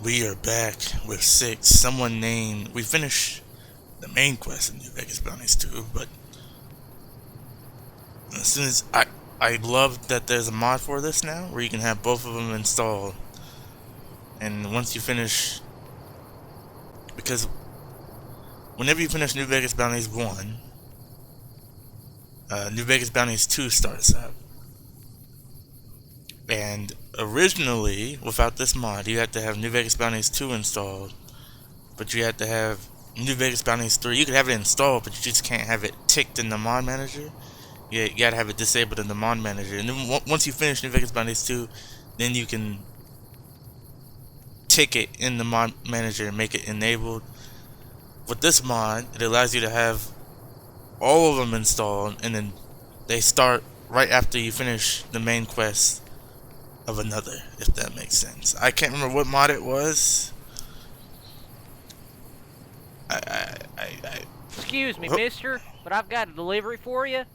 We are back with 6. Someone named... We finished the main quest in New Vegas Bounties 2, but as soon as I love that there's a mod for this now, where you can have both of them installed. And once you finish... Because whenever you finish New Vegas Bounties 1, New Vegas Bounties 2 starts up. And originally, without this mod, you had to have New Vegas Bounties 2 installed, but you had to have New Vegas Bounties 3. You could have it installed, but you just can't have it ticked in the mod manager. You gotta have it disabled in the mod manager. And then once you finish New Vegas Bounties 2, then you can tick it in the mod manager and make it enabled. With this mod, it allows you to have all of them installed, and then they start right after you finish the main quest of another, if that makes sense. I can't remember what mod it was. Excuse me, Oh. mister, but I've got a delivery for you.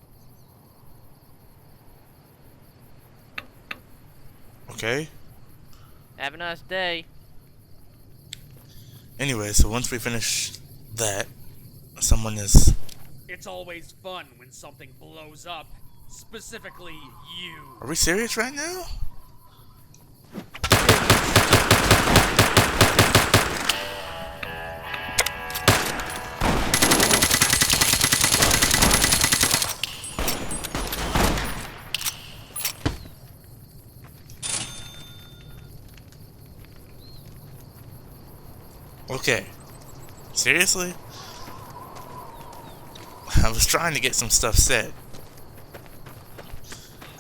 Okay. Have a nice day. Anyway, so once we finish that, someone is... It's always fun when something blows up. Specifically, you. Are we serious right now? Okay. Seriously? I was trying to get some stuff set.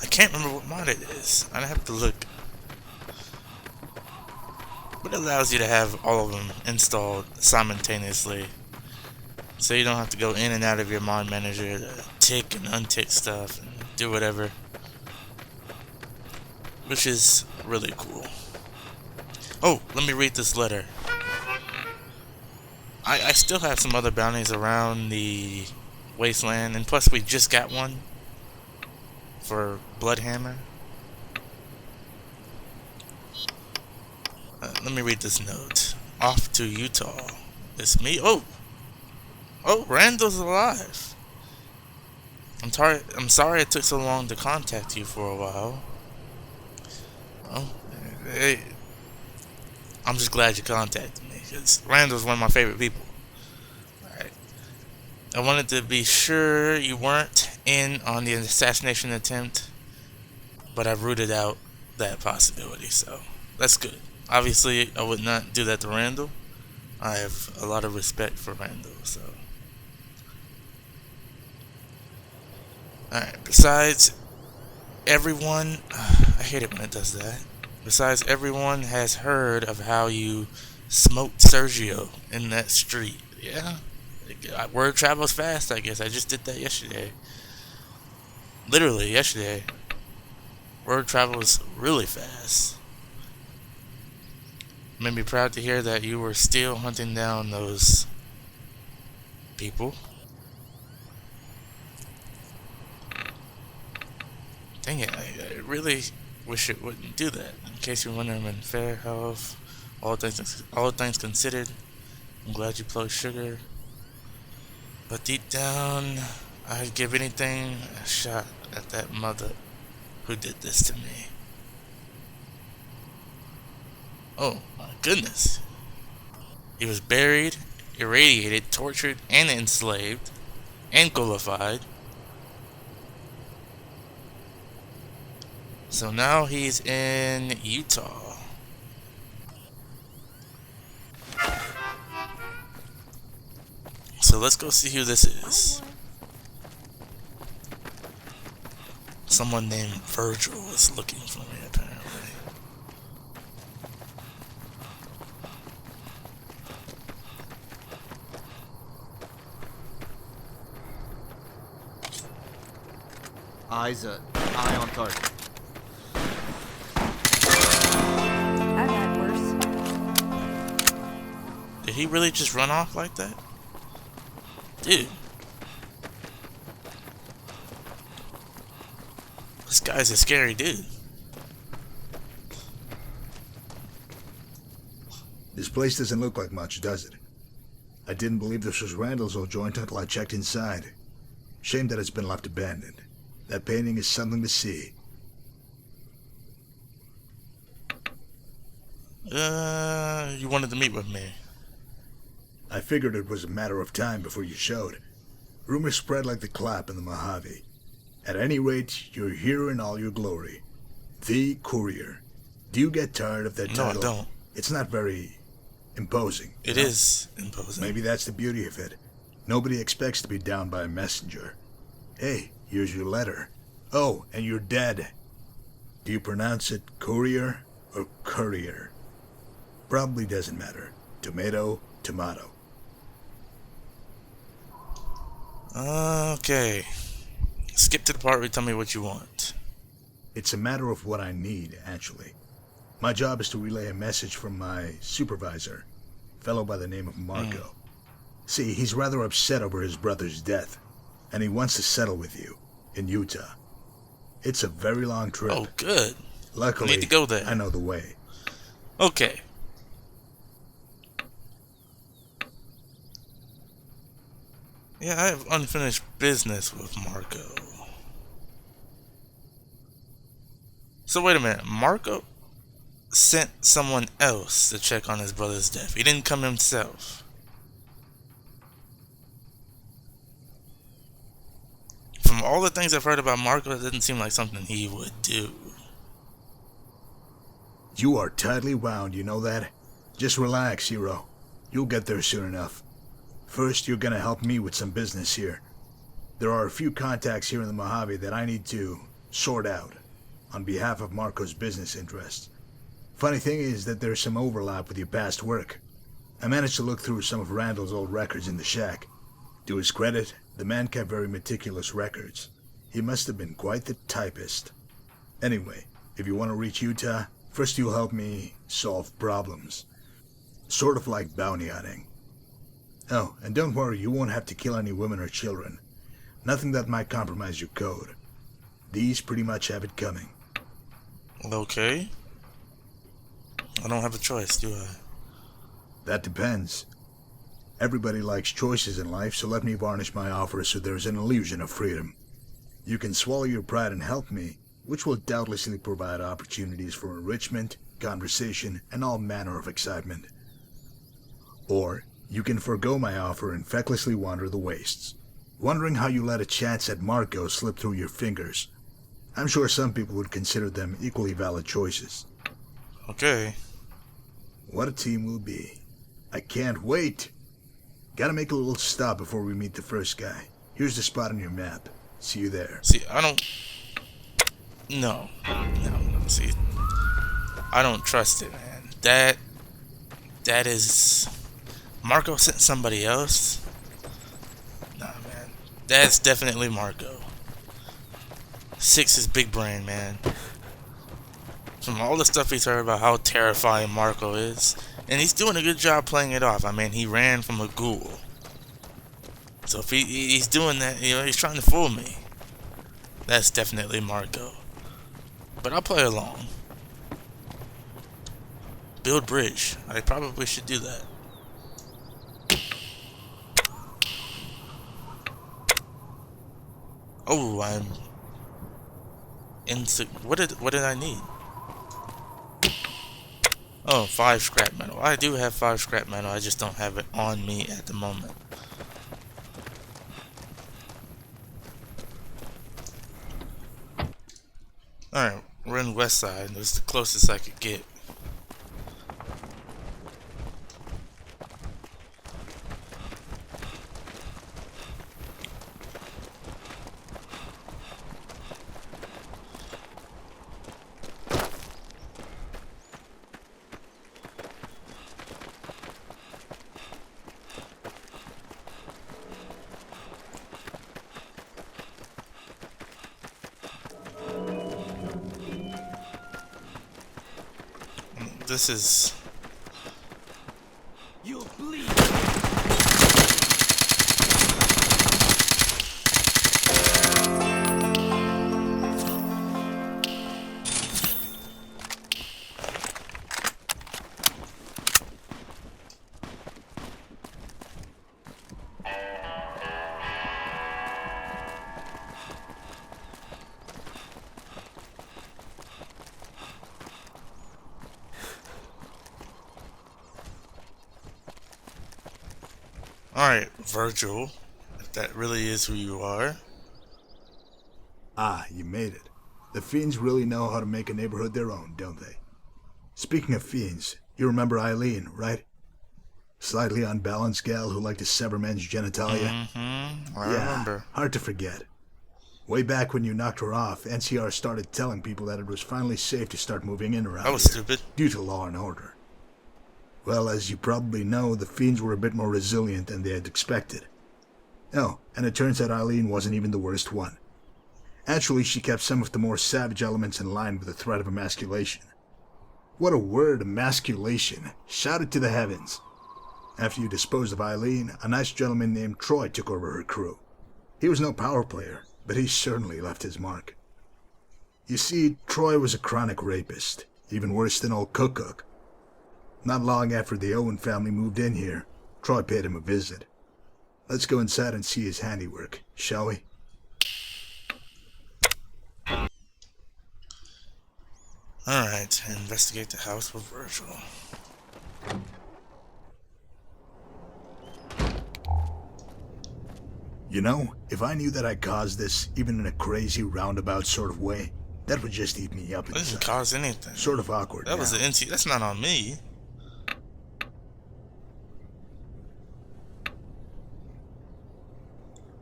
I can't remember what mod it is. I'd have to look. But it allows you to have all of them installed simultaneously. So you don't have to go in and out of your mod manager to tick and untick stuff and do whatever. Which is really cool. Oh, let me read this letter. I still have some other bounties around the wasteland, and plus we just got one for Bloodhammer. Let me read this note. Off to Utah. It's me. Oh, Randall's alive. I'm sorry it took so long to contact you for a while. Well, hey, I'm just glad you contacted me, because Randall's one of my favorite people. Alright. I wanted to be sure you weren't in on the assassination attempt, but I've rooted out that possibility, so that's good. Obviously, I would not do that to Randall. I have a lot of respect for Randall, so. Alright, besides everyone, I hate it when it does that. Besides, everyone has heard of how you smoked Sergio in that street. Yeah? Word travels fast, I guess. I just did that yesterday. Literally, yesterday. Word travels really fast. Made me proud to hear that you were still hunting down those people. Dang it, I really wish it wouldn't do that. In case you're wondering, I'm in fair health, all things considered. I'm glad you plugged sugar. But deep down, I'd give anything a shot at that mother who did this to me. Oh my goodness. He was buried, irradiated, tortured, and enslaved, and gullified. So now he's in Utah. So let's go see who this is. Someone named Virgil is looking for me, apparently. Eye on target. I've had worse. Did he really just run off like that? Dude. This guy's a scary dude. This place doesn't look like much, does it? I didn't believe this was Randall's old joint until I checked inside. Shame that it's been left abandoned. That painting is something to see. You wanted to meet with me. I figured it was a matter of time before you showed. Rumors spread like the clap in the Mojave. At any rate, you're here in all your glory. The Courier. Do you get tired of that No, title? I don't. It's not very imposing. It is imposing. Maybe that's the beauty of it. Nobody expects to be downed by a messenger. Hey, here's your letter. Oh, and you're dead. Do you pronounce it courier or courier? Probably doesn't matter. Tomato, tomato. Okay. Skip to the part where you tell me what you want. It's a matter of what I need, actually. My job is to relay a message from my supervisor, a fellow by the name of Marco. See, he's rather upset over his brother's death, and he wants to settle with you in Utah. It's a very long trip. Oh, good. Luckily, Need to go there. I know the way. Okay. Yeah, I have unfinished business with Marco. So wait a minute, Marco sent someone else to check on his brother's death. He didn't come himself. From all the things I've heard about Marco, it doesn't seem like something he would do. You are tightly wound, you know that? Just relax, hero. You'll get there soon enough. First, you're gonna help me with some business here. There are a few contacts here in the Mojave that I need to sort out on behalf of Marco's business interests. Funny thing is that there's some overlap with your past work. I managed to look through some of Randall's old records in the shack. To his credit, the man kept very meticulous records. He must have been quite the typist. Anyway, if you want to reach Utah, first you'll help me solve problems. Sort of like bounty hunting. Oh, and don't worry, you won't have to kill any women or children. Nothing that might compromise your code. These pretty much have it coming. Okay. I don't have a choice, do I? That depends. Everybody likes choices in life, so let me varnish my offer so there's an illusion of freedom. You can swallow your pride and help me, which will doubtlessly provide opportunities for enrichment, conversation, and all manner of excitement. Or, you can forego my offer and fecklessly wander the wastes, wondering how you let a chance at Marco slip through your fingers. I'm sure some people would consider them equally valid choices. Okay. What a team we'll be. I can't wait! Gotta make a little stop before we meet the first guy. Here's the spot on your map. See you there. See, I don't... No. No. See, I don't trust it, man. That is... Marco sent somebody else? Nah, man. That's definitely Marco. Six is big brain, man. From all the stuff he's heard about how terrifying Marco is, and he's doing a good job playing it off. I mean, he ran from a ghoul. So if he's doing that, you know, he's trying to fool me. That's definitely Marco. But I'll play along. Build bridge. I probably should do that. Oh, I'm what did I need? Oh, 5 scrap metal. I do have 5 scrap metal. I just don't have it on me at the moment. Alright, we're in West Side. It was the closest I could get. This is... You'll bleed. Alright, Virgil. If that really is who you are. Ah, you made it. The fiends really know how to make a neighborhood their own, don't they? Speaking of fiends, you remember Eileen, right? Slightly unbalanced gal who liked to sever men's genitalia? I Yeah, remember. hard to forget. Way back when you knocked her off, NCR started telling people that it was finally safe to start moving in around That was here, stupid. due to law and order. Well, as you probably know, the fiends were a bit more resilient than they had expected. Oh, and it turns out Eileen wasn't even the worst one. Actually, she kept some of the more savage elements in line with the threat of emasculation. What a word, emasculation. Shout it to the heavens. After you disposed of Eileen, a nice gentleman named Troy took over her crew. He was no power player, but he certainly left his mark. You see, Troy was a chronic rapist, even worse than old Cook. Not long after the Owen family moved in here, Troy paid him a visit. Let's go inside and see his handiwork, shall we? Alright, investigate the house with Virgil. You know, if I knew that I caused this, even in a crazy roundabout sort of way, that would just eat me up I didn't inside. cause anything. Sort of awkward. That was now. the NC. That's not on me.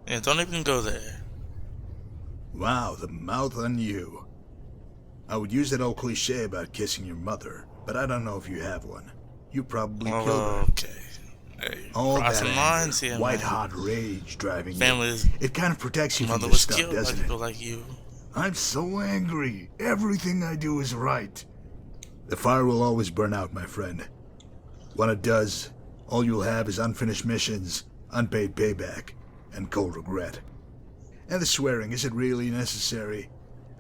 Yeah, don't even go there. Wow, the mouth on you. I would use that old cliche about kissing your mother, but I don't know if you have one. You probably killed her. Okay. Hey, All that crossing lines anger, here, white man. hot rage driving Family you. is- It kind of protects you from Mother this was stuff, killed by doesn't people it? like you. I'm so angry. Everything I do is right. The fire will always burn out, my friend. When it does, all you'll have is unfinished missions, unpaid payback, and cold regret. And the swearing, is it really necessary?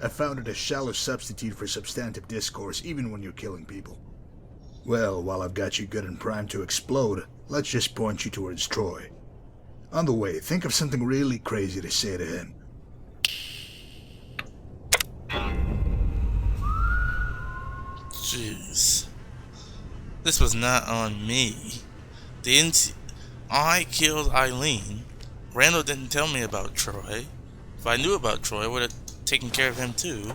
I found it a shallow substitute for substantive discourse, even when you're killing people. Well, while I've got you good and primed to explode, let's just point you towards Troy. On the way, think of something really crazy to say to him. Jeez. This was not on me. I killed Eileen. Randall didn't tell me about Troy. If I knew about Troy, I would have taken care of him too.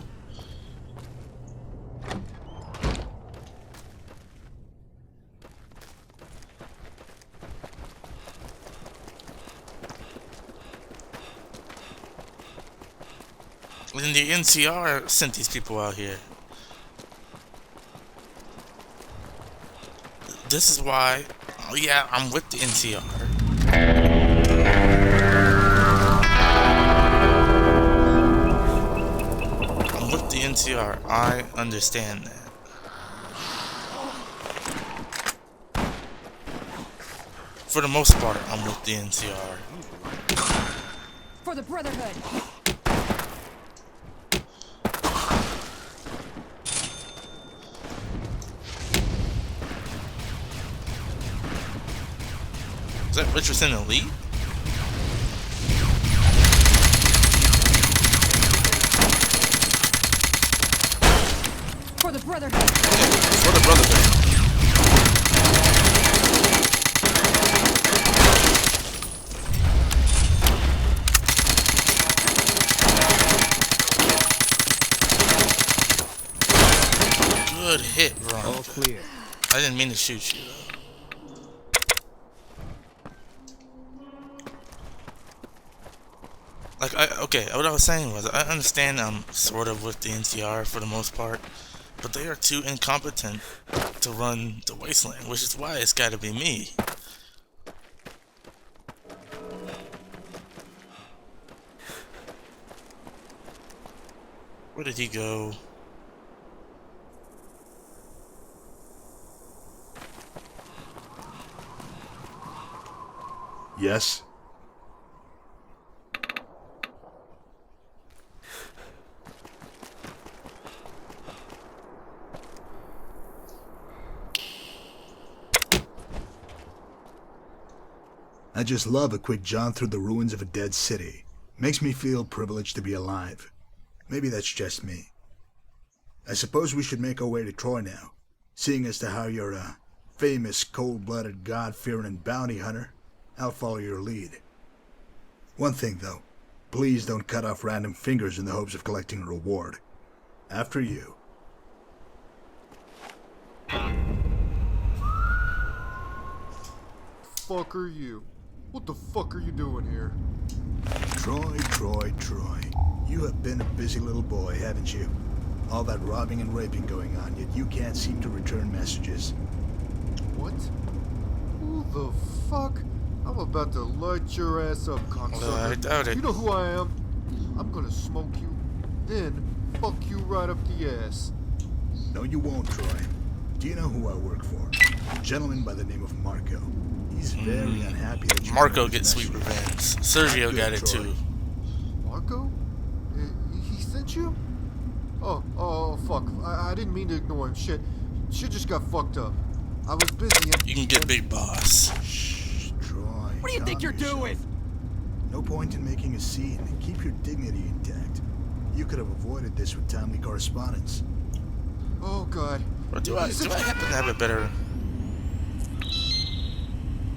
And the NCR sent these people out here. This is why. Oh yeah, I'm with the NCR. I'm with the NCR. I understand that. For the most part, I'm with the NCR. For the Brotherhood. Is that Richardson Elite? For the Brotherhood. For the Brotherhood. Good hit, Ron. All clear. I didn't mean to shoot you, though. Like, okay, what I was saying was, I understand I'm sort of with the NCR for the most part, but they are too incompetent to run the Wasteland, which is why it's gotta be me. Where did he go? Yes? I just love a quick jaunt through the ruins of a dead city. Makes me feel privileged to be alive. Maybe that's just me. I suppose we should make our way to Troy now, seeing as to how you're a famous, cold-blooded, God-fearing bounty hunter. I'll follow your lead. One thing, though. Please don't cut off random fingers in the hopes of collecting a reward. After you. Fuck are you? What the fuck are you doing here? Troy. You have been a busy little boy, haven't you? All that robbing and raping going on, yet you can't seem to return messages. What? Who the fuck? I'm about to light your ass up, cocksucker. I doubt it. You know who I am? I'm gonna smoke you, then fuck you right up the ass. No, you won't, Troy. Do you know who I work for? A gentleman by the name of Marco. He's very unhappy that you Marco ignored gets his sweet messages. revenge. Sergio Not got good, it Troy. too. Marco? He sent you? Oh, fuck. I didn't mean to ignore him. Shit just got fucked up. I was busy and... You can get Big Boss. Shh, Troy. What do you think calm you're yourself. doing? No point in making a scene. Keep your dignity intact. You could have avoided this with timely correspondence. Oh, God. Or do I happen to have a better...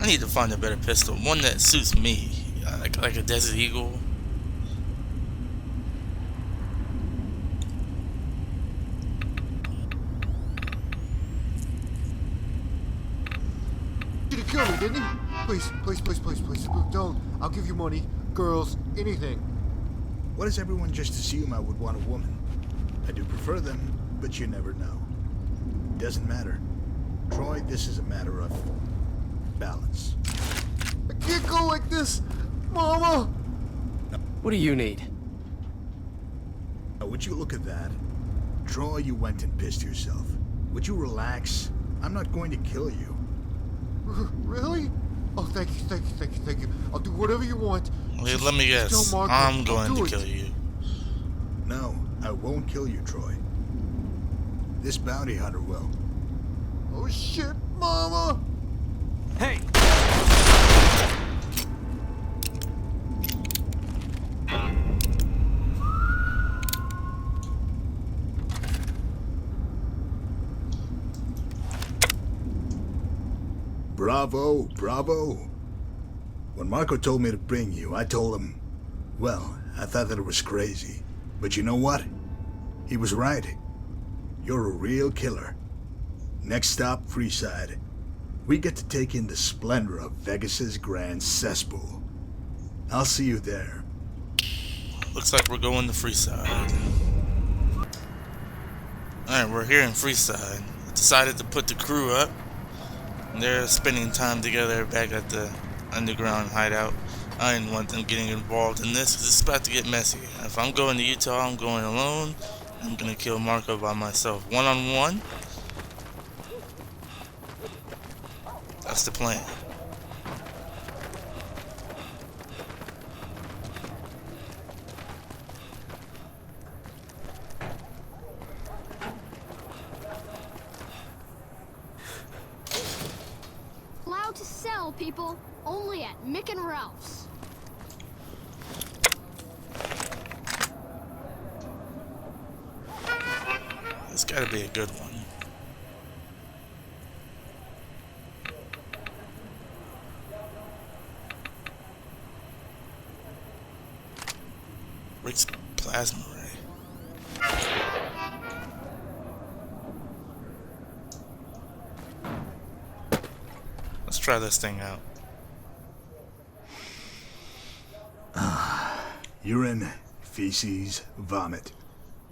I need to find a better pistol. One that suits me. Like a Desert Eagle. Did he kill me, didn't he? Please. Don't. I'll give you money, girls, anything. Why does everyone just assume I would want a woman? I do prefer them, but you never know. Doesn't matter. Troy, this is a matter of balance. I can't go like this, Mama. What do you need? Now, would you look at that? Troy, you went and pissed yourself. Would you relax? I'm not going to kill you. Really? Oh, thank you. I'll do whatever you want. Wait, let me guess. Tell Marco I'm I'll going do to it. kill you. No, I won't kill you, Troy. This bounty hunter will. Oh shit, Mama! Hey! Bravo. When Marco told me to bring you, I told him, well, I thought that it was crazy. But you know what? He was right. You're a real killer. Next stop, Freeside. We get to take in the splendor of Vegas's grand cesspool. I'll see you there. Looks like we're going to Freeside. Alright, we're here in Freeside. I decided to put the crew up. They're spending time together back at the underground hideout. I didn't want them getting involved in this because it's about to get messy. If I'm going to Utah, I'm going alone. I'm gonna kill Marco by myself. One-on-one. That's the plan. Allowed to sell, people. Only at Mick and Ralph's. It's gotta be a good one. Rick's plasma ray. Let's try this thing out. Urine, feces, vomit.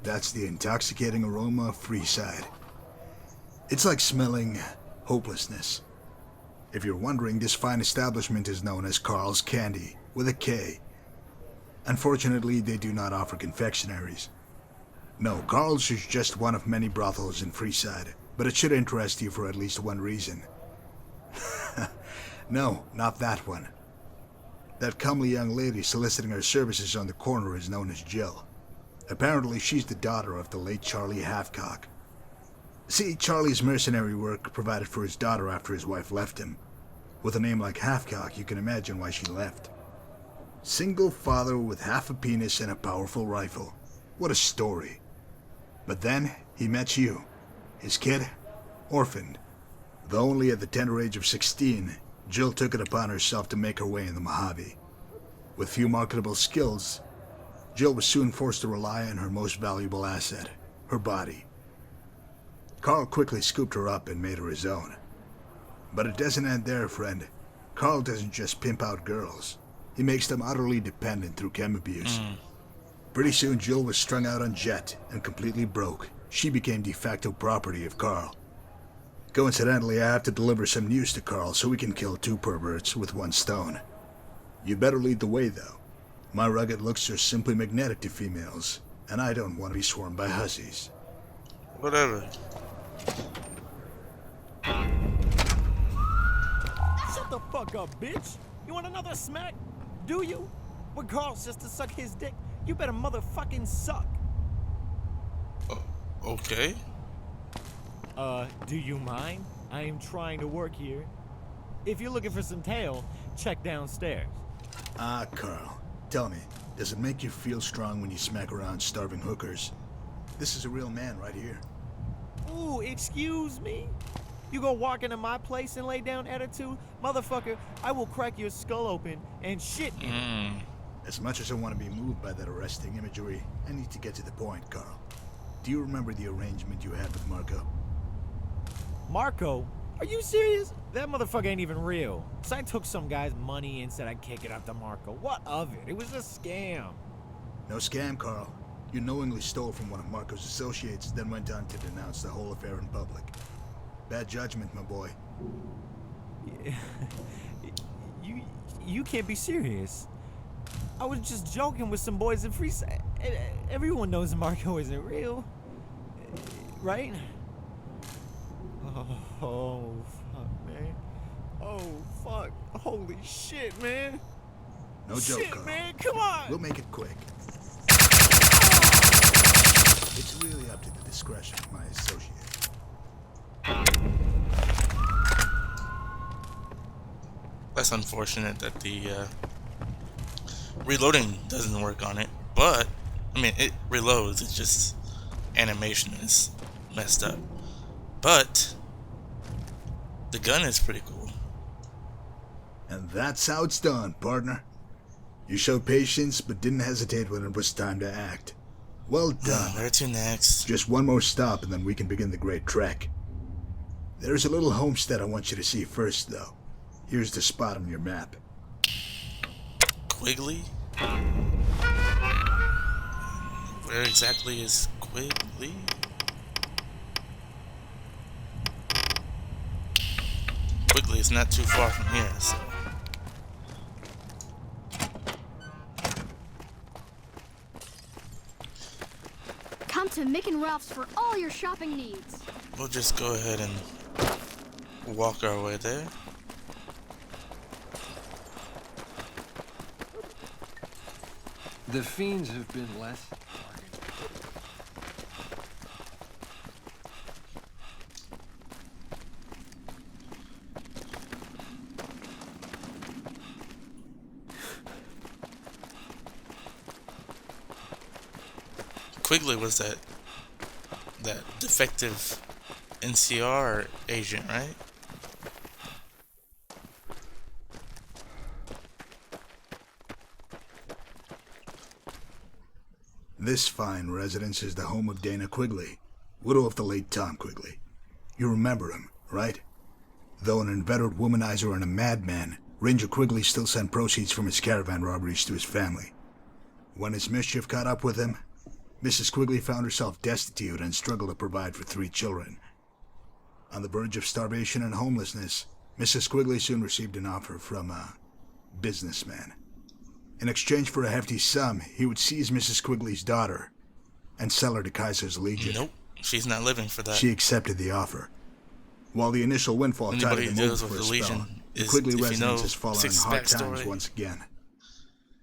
That's the intoxicating aroma of Freeside. It's like smelling hopelessness. If you're wondering, this fine establishment is known as Carl's Candy, with a K. Unfortunately, they do not offer confectionaries. No, Carl's is just one of many brothels in Freeside, but it should interest you for at least one reason. No, not that one. That comely young lady soliciting her services on the corner is known as Jill. Apparently, she's the daughter of the late Charlie Halfcock. See, Charlie's mercenary work provided for his daughter after his wife left him. With a name like Halfcock, you can imagine why she left. Single father with half a penis and a powerful rifle. What a story. But then, he met you. His kid, orphaned. Though only at the tender age of 16, Jill took it upon herself to make her way in the Mojave. With few marketable skills, Jill was soon forced to rely on her most valuable asset, her body. Carl quickly scooped her up and made her his own. But it doesn't end there, friend. Carl doesn't just pimp out girls. He makes them utterly dependent through chem abuse. Pretty soon, Jill was strung out on Jet and completely broke. She became de facto property of Carl. Coincidentally, I have to deliver some news to Carl so we can kill two perverts with one stone. You'd better lead the way, though. My rugged looks are simply magnetic to females, and I don't want to be swarmed by hussies. Whatever. Shut the fuck up, bitch! You want another smack? Do you? When Carl's just to suck his dick, you better motherfucking suck. Okay. Do you mind? I am trying to work here. If you're looking for some tail, check downstairs. Ah, Carl, tell me, does it make you feel strong when you smack around starving hookers? This is a real man right here. Ooh, excuse me? You go walk into my place and lay down attitude? Motherfucker, I will crack your skull open and shit in it. As much as I want to be moved by that arresting imagery, I need to get to the point, Carl. Do you remember the arrangement you had with Marco? Marco? Are you serious? That motherfucker ain't even real. So I took some guy's money and said I'd kick it up to Marco. What of it? It was a scam. No scam, Carl. You knowingly stole from one of Marco's associates, then went on to denounce the whole affair in public. Bad judgment, my boy. You can't be serious. I was just joking with some boys in Freeside. Everyone knows Marco isn't real. Right? Oh, fuck, man. Oh, fuck. Holy shit, man. No joke, Shit, Carl. man, come on. We'll make it quick. It's really up to the discretion of my associate. That's unfortunate that the reloading doesn't work on it, but I mean it reloads. It's just animation is messed up, but the gun is pretty cool. And that's how it's done, partner. You showed patience, but didn't hesitate when it was time to act. Well done. Where to next? Just one more stop, and then we can begin the great trek. There's a little homestead I want you to see first, though. Here's the spot on your map. Quigley? Where exactly is Quigley? Quigley is not too far from here, so. Come to Mick and Ralph's for all your shopping needs. We'll just go ahead and walk our way there. The fiends have been less. Quigley was that defective NCR agent, right? This fine residence is the home of Dana Quigley, widow of the late Tom Quigley. You remember him, right? Though an inveterate womanizer and a madman, Ranger Quigley still sent proceeds from his caravan robberies to his family. When his mischief caught up with him, Mrs. Quigley found herself destitute and struggled to provide for 3 children. On the verge of starvation and homelessness, Mrs. Quigley soon received an offer from a businessman. In exchange for a hefty sum, he would seize Mrs. Quigley's daughter and sell her to Kaiser's Legion. Nope, she's not living for that. She accepted the offer. While the initial windfall tied Anybody the who move deals for with a the spell, Legion the is, Quigley if you residence know has fallen on Six's hard times backstory, once again.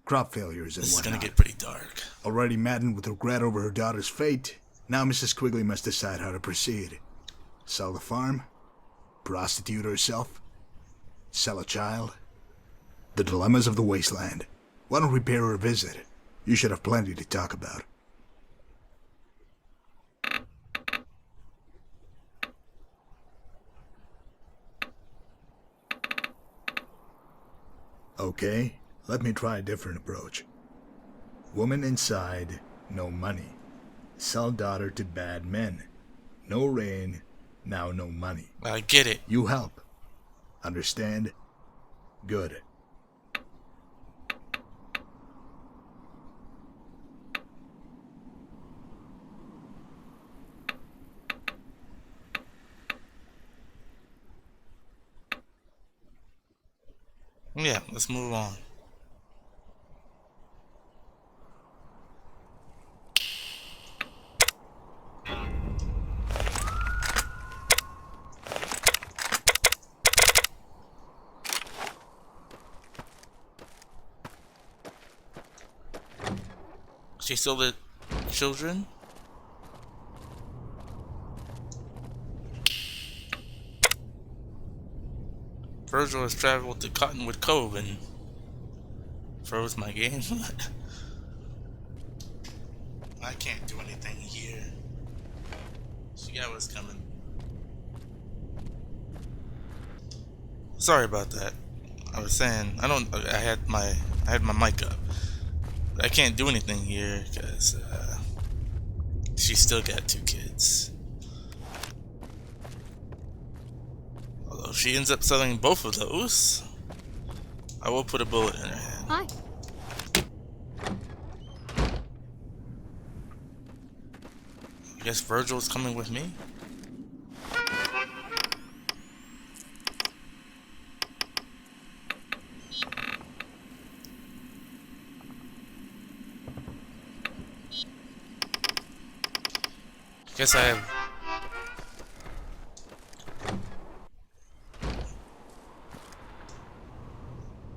Crop failures and this is gonna whatnot. get pretty dark. Already maddened with regret over her daughter's fate, now Mrs. Quigley must decide how to proceed. Sell the farm? Prostitute herself? Sell a child? The dilemmas of the wasteland. Why don't we pay her a visit? You should have plenty to talk about. Okay, let me try a different approach. Woman inside, no money. Sell daughter to bad men. No rain, now no money. I get it. You help. Understand? Good. Yeah, let's move on. She still the children? Virgil has traveled to Cottonwood Cove and froze my game. I can't do anything here. She got what's coming. Sorry about that. I was saying I had my mic up. I can't do anything here because she still got 2 kids. Although if she ends up selling both of those, I will put a bullet in her head. Hi. I guess Virgil's coming with me. Guess I have.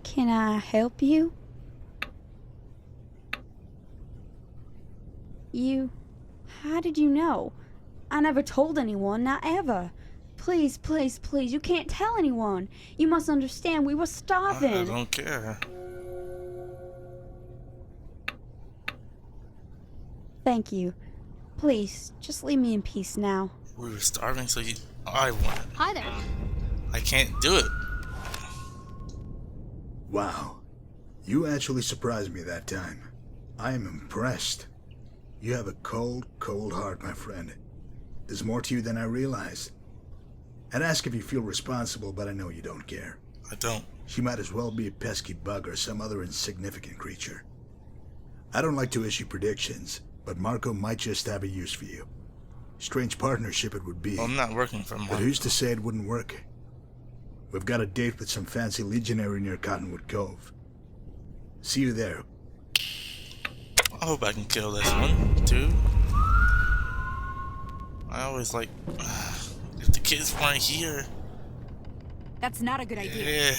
Can I help you? How did you know? I never told anyone, not ever. Please, please, please, you can't tell anyone. You must understand, we were starving. I don't care. Thank you. Please, just leave me in peace now. We were starving, so I want it. Hi there. I can't do it. Wow. You actually surprised me that time. I am impressed. You have a cold, cold heart, my friend. There's more to you than I realized. I'd ask if you feel responsible, but I know you don't care. I don't. She might as well be a pesky bug or some other insignificant creature. I don't like to issue predictions, but Marco might just have a use for you. Strange partnership it would be. Well, I'm not working for Marco. But who's to say it wouldn't work? We've got a date with some fancy legionary near Cottonwood Cove. See you there. I hope I can kill this one, too. I always like... if the kids weren't here... That's not a good idea.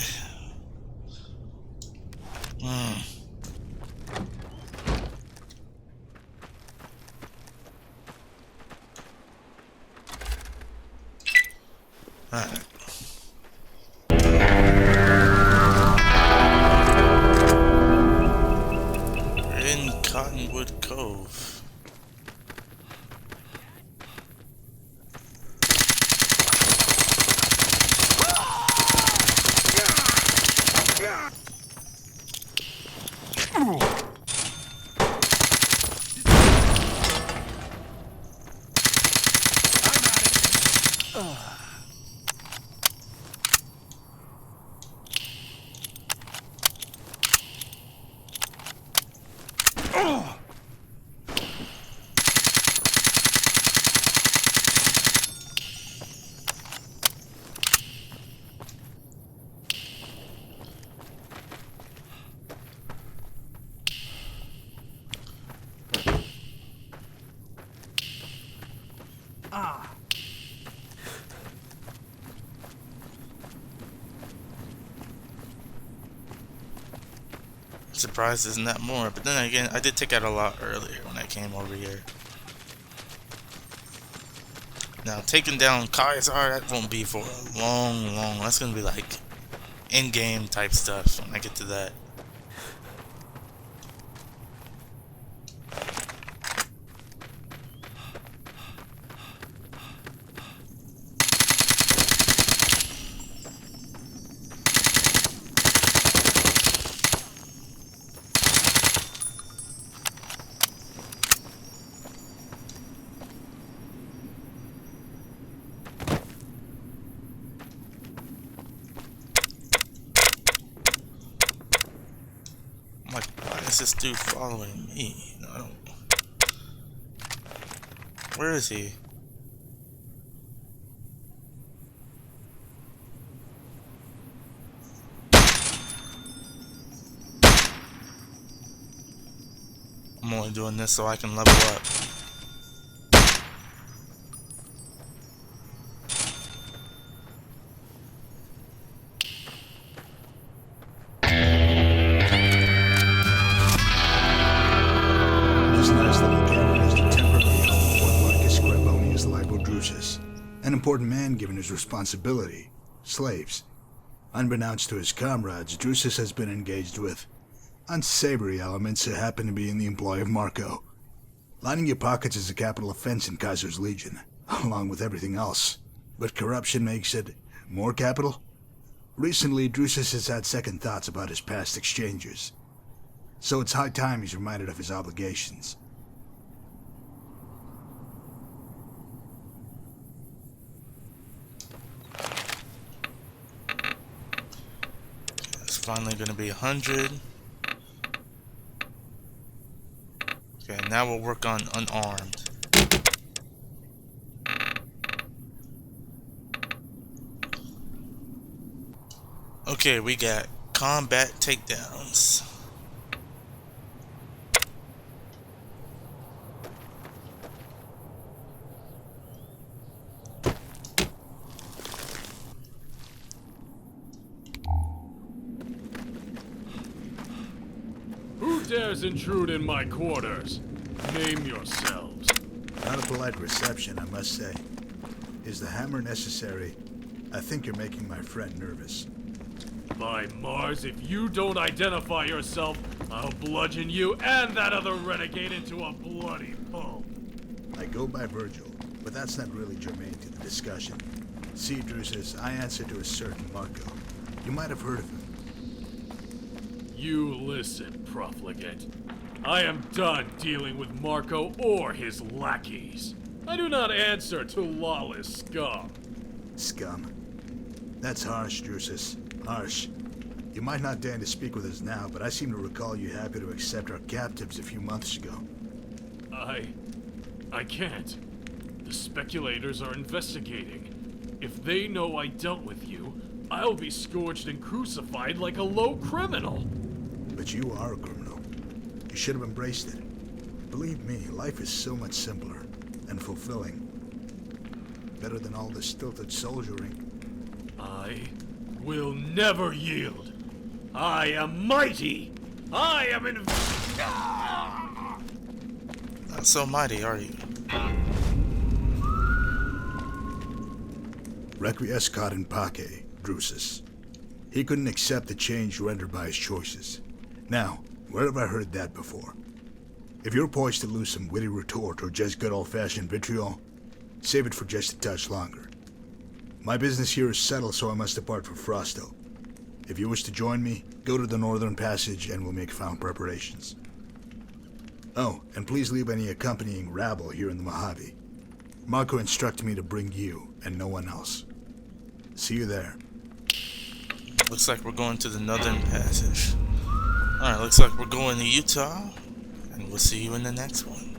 Yeah. Alright. We're in Cottonwood Cove. Surprised isn't that more, but then again, I did take out a lot earlier when I came over here. Now, taking down Kaiser, that won't be for a long, that's gonna be like in-game type stuff when I get to that. this dude following me? No, I don't. Where is he? I'm only doing this so I can level up. An important man given his responsibility. Slaves. Unbeknownst to his comrades, Drusus has been engaged with unsavory elements that happen to be in the employ of Marco. Lining your pockets is a capital offense in Kaiser's Legion, along with everything else. But corruption makes it more capital? Recently, Drusus has had second thoughts about his past exchanges. So it's high time he's reminded of his obligations. Finally gonna be 100. Okay, now we'll work on unarmed. Okay, we got combat takedowns. Who dares intrude in my quarters? Name yourselves. Not a polite reception, I must say. Is the hammer necessary? I think you're making my friend nervous. By Mars, if you don't identify yourself, I'll bludgeon you and that other renegade into a bloody pulp. I go by Virgil, but that's not really germane to the discussion. See, Drusus, I answer to a certain Marco. You might have heard of him. You listen, profligate. I am done dealing with Marco or his lackeys. I do not answer to lawless scum. Scum? That's harsh, Drusus. Harsh. You might not deign to speak with us now, but I seem to recall you happy to accept our captives a few months ago. I can't. The speculators are investigating. If they know I dealt with you, I'll be scourged and crucified like a low criminal. But you are a criminal. You should have embraced it. Believe me, life is so much simpler and fulfilling. Better than all this stilted soldiering. I will never yield. I am mighty. I am Not so mighty, are you? Requiescat in pace, Drusus. He couldn't accept the change rendered by his choices. Now, where have I heard that before? If you're poised to lose some witty retort or just good old-fashioned vitriol, save it for just a touch longer. My business here is settled, so I must depart for Frosto. If you wish to join me, go to the Northern Passage and we'll make final preparations. Oh, and please leave any accompanying rabble here in the Mojave. Marco instructed me to bring you and no one else. See you there. Looks like we're going to the Northern Passage. Alright, looks like we're going to Utah, and we'll see you in the next one.